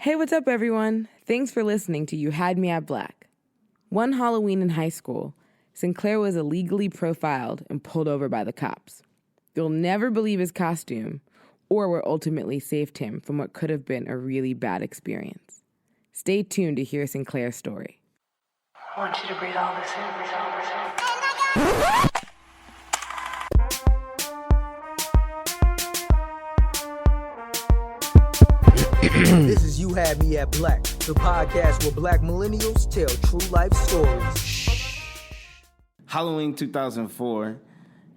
Hey, what's up, everyone? Thanks for listening to You Had Me at Black. One Halloween in high school, Sinclair was illegally profiled and pulled over by the cops. You'll never believe his costume or what ultimately saved him from what could have been a really bad experience. Stay tuned to hear Sinclair's story. I want you to breathe all this in. This is You Had Me at Black, the podcast where black millennials tell true life stories. Halloween 2004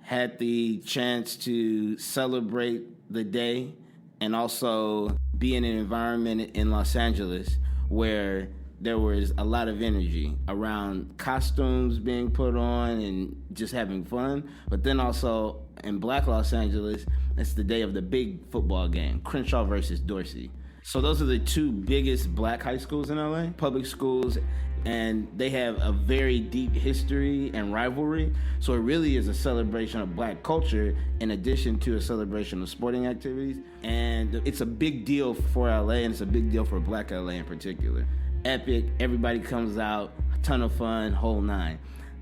had the chance to celebrate the day and also be in an environment in Los Angeles where there was a lot of energy around costumes being put on and just having fun. But then also in Black Los Angeles, it's the day of the big football game, Crenshaw versus Dorsey. So those are the two biggest black high schools in LA, public schools, and they have a very deep history and rivalry. So it really is a celebration of black culture in addition to a celebration of sporting activities. And it's a big deal for LA, and it's a big deal for black LA in particular. Epic, everybody comes out, a ton of fun, whole nine.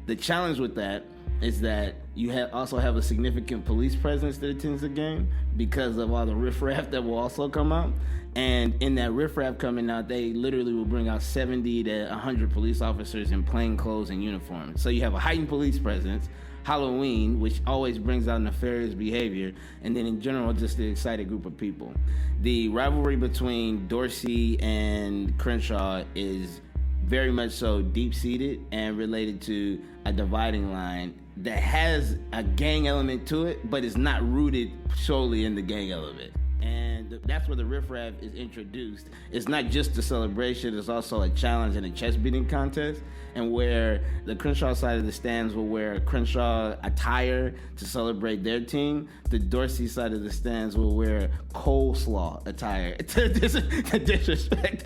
The challenge with that is that you also have a significant police presence that attends the game because of all the riffraff that will also come out. And in that riffraff coming out, they literally will bring out 70 to 100 police officers in plain clothes and uniforms. So you have a heightened police presence, Halloween, which always brings out nefarious behavior, and then in general, just the excited group of people. The rivalry between Dorsey and Crenshaw is very much so deep-seated and related to a dividing line that has a gang element to it, but is not rooted solely in the gang element. And that's where the riffraff is introduced. It's not just a celebration, it's also a challenge and a chest beating contest, and where the Crenshaw side of the stands will wear Crenshaw attire to celebrate their team, the Dorsey side of the stands will wear coleslaw attire to disrespect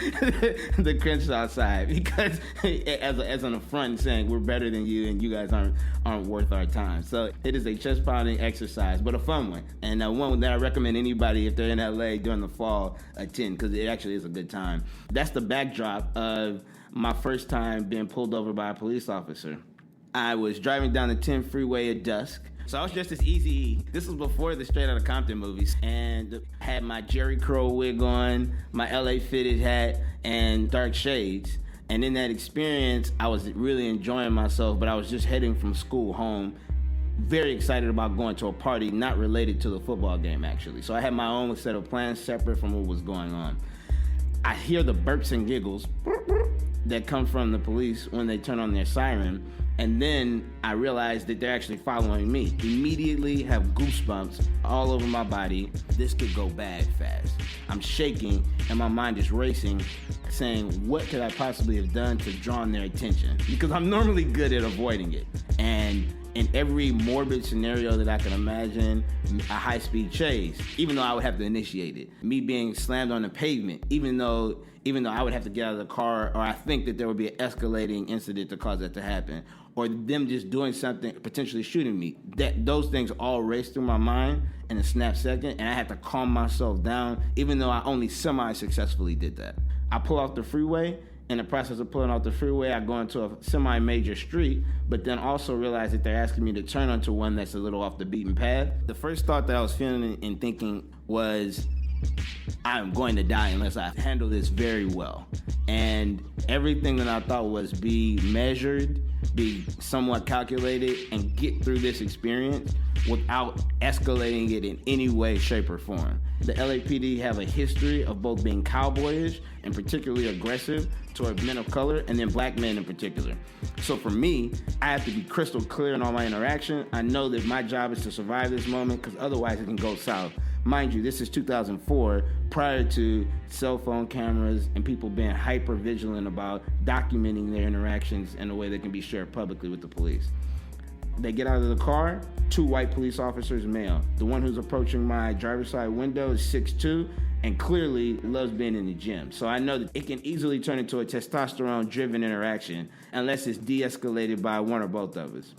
the Crenshaw side, because as an affront saying we're better than you and you guys aren't worth our time. So it is a chest pounding exercise, but a fun one, and one that I recommend anybody, if they're in LA during the fall, attend, because it actually is a good time. That's the backdrop of my first time being pulled over by a police officer. I was driving down the 10 freeway at dusk. So I was dressed as Eazy-E. This was before the Straight Outta Compton movies, and had my Jerry Curl wig on, my LA fitted hat, and dark shades. And in that experience, I was really enjoying myself, but I was just heading from school home, very excited about going to a party not related to the football game, actually. So I had my own set of plans separate from what was going on. I hear the burps and giggles that come from the police when they turn on their siren, and then I realize that they're actually following me. Immediately have goosebumps all over my body. This could go bad fast. I'm shaking and my mind is racing, saying, what could I possibly have done to draw their attention? Because I'm normally good at avoiding it. And in every morbid scenario that I can imagine, a high-speed chase, even though I would have to initiate it. Me being slammed on the pavement, even though I would have to get out of the car, or I think that there would be an escalating incident to cause that to happen, or them just doing something, potentially shooting me. Those things all race through my mind in a snap second, and I had to calm myself down, even though I only semi-successfully did that. I pull off the freeway. In the process of pulling off the freeway, I go into a semi-major street, but then also realize that they're asking me to turn onto one that's a little off the beaten path. The first thought that I was feeling and thinking was, I'm going to die unless I handle this very well. And everything that I thought was be measured, be somewhat calculated, and get through this experience without escalating it in any way, shape, or form. The LAPD have a history of both being cowboyish and particularly aggressive toward men of color, and then black men in particular. So for me, I have to be crystal clear in all my interaction. I know that my job is to survive this moment, because otherwise it can go south. Mind you, this is 2004, prior to cell phone cameras and people being hyper vigilant about documenting their interactions in a way that can be shared publicly with the police. They get out of the car, 2 white police officers, male. The one who's approaching my driver's side window is 6'2", and clearly loves being in the gym. So I know that it can easily turn into a testosterone-driven interaction unless it's de-escalated by one or both of us.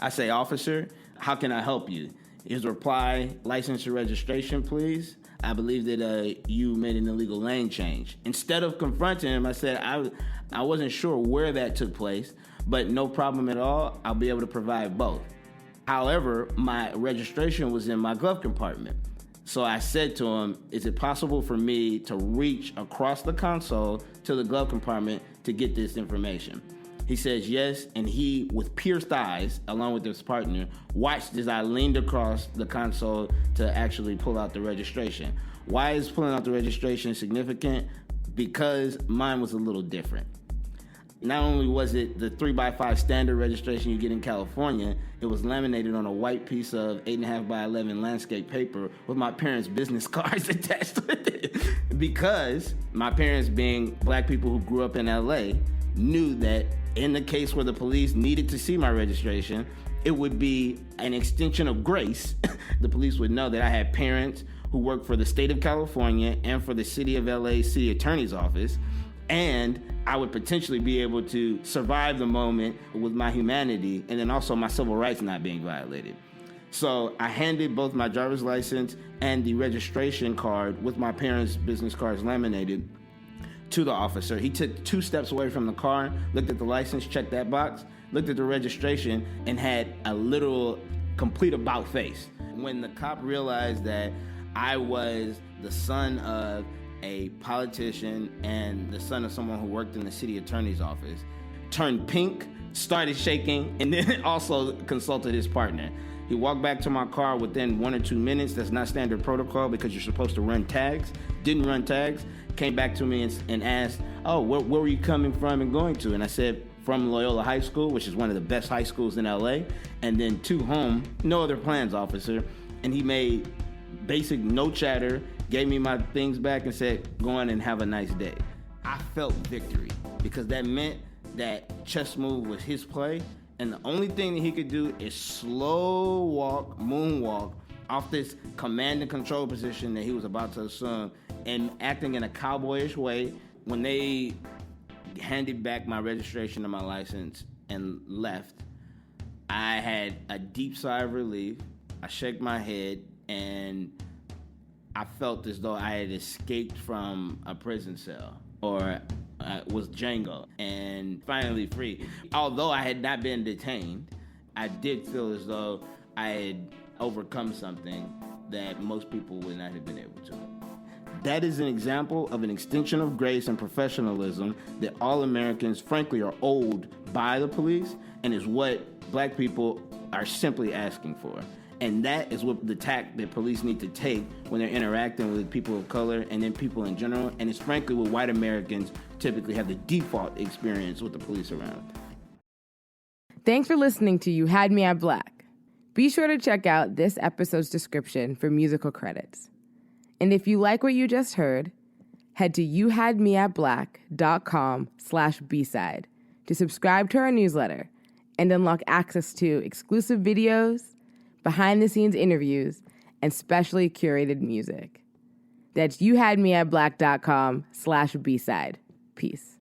I say, officer, how can I help you? His reply, license and registration, please. I believe that you made an illegal lane change. Instead of confronting him, I said, I wasn't sure where that took place, but no problem at all. I'll be able to provide both. However, my registration was in my glove compartment. So I said to him, is it possible for me to reach across the console to the glove compartment to get this information? He says yes, and he, with pierced eyes, along with his partner, watched as I leaned across the console to actually pull out the registration. Why is pulling out the registration significant? Because mine was a little different. Not only was it the 3x5 standard registration you get in California, it was laminated on a white piece of 8.5 by 11 landscape paper with my parents' business cards attached with it. Because my parents, being black people who grew up in LA, knew that in the case where the police needed to see my registration, it would be an extension of grace. The police would know that I had parents who worked for the state of California and for the city of LA city attorney's office, and I would potentially be able to survive the moment with my humanity and then also my civil rights not being violated. So I handed both my driver's license and the registration card with my parents' business cards laminated to the officer. He took 2 steps away from the car, looked at the license, checked that box, looked at the registration, and had a literal complete about face. When the cop realized that I was the son of a politician and the son of someone who worked in the city attorney's office, turned pink, started shaking, and then also consulted his partner. He walked back to my car within 1 or 2 minutes. That's not standard protocol because you're supposed to run tags. Didn't run tags. Came back to me and asked, oh, where were you coming from and going to? And I said, from Loyola High School, which is one of the best high schools in LA, and then to home, no other plans, officer. And he made basic no chatter, gave me my things back and said, go on and have a nice day. I felt victory because that meant that chess move was his play, and the only thing that he could do is slow walk, moonwalk off this command and control position that he was about to assume and acting in a cowboyish way. When they handed back my registration and my license and left, I had a deep sigh of relief. I shook my head and I felt as though I had escaped from a prison cell or was Django and finally free. Although I had not been detained, I did feel as though I had overcome something that most people would not have been able to. That is an example of an extension of grace and professionalism that all Americans, frankly, are owed by the police and is what black people are simply asking for. And that is what the tack that police need to take when they're interacting with people of color and then people in general. And it's frankly what white Americans typically have the default experience with the police around. Thanks for listening to You Had Me at Black. Be sure to check out this episode's description for musical credits. And if you like what you just heard, head to youhadmeatblack.com/B-side to subscribe to our newsletter and unlock access to exclusive videos, behind-the-scenes interviews, and specially curated music. That's youhadmeatblack.com/B-side. Peace.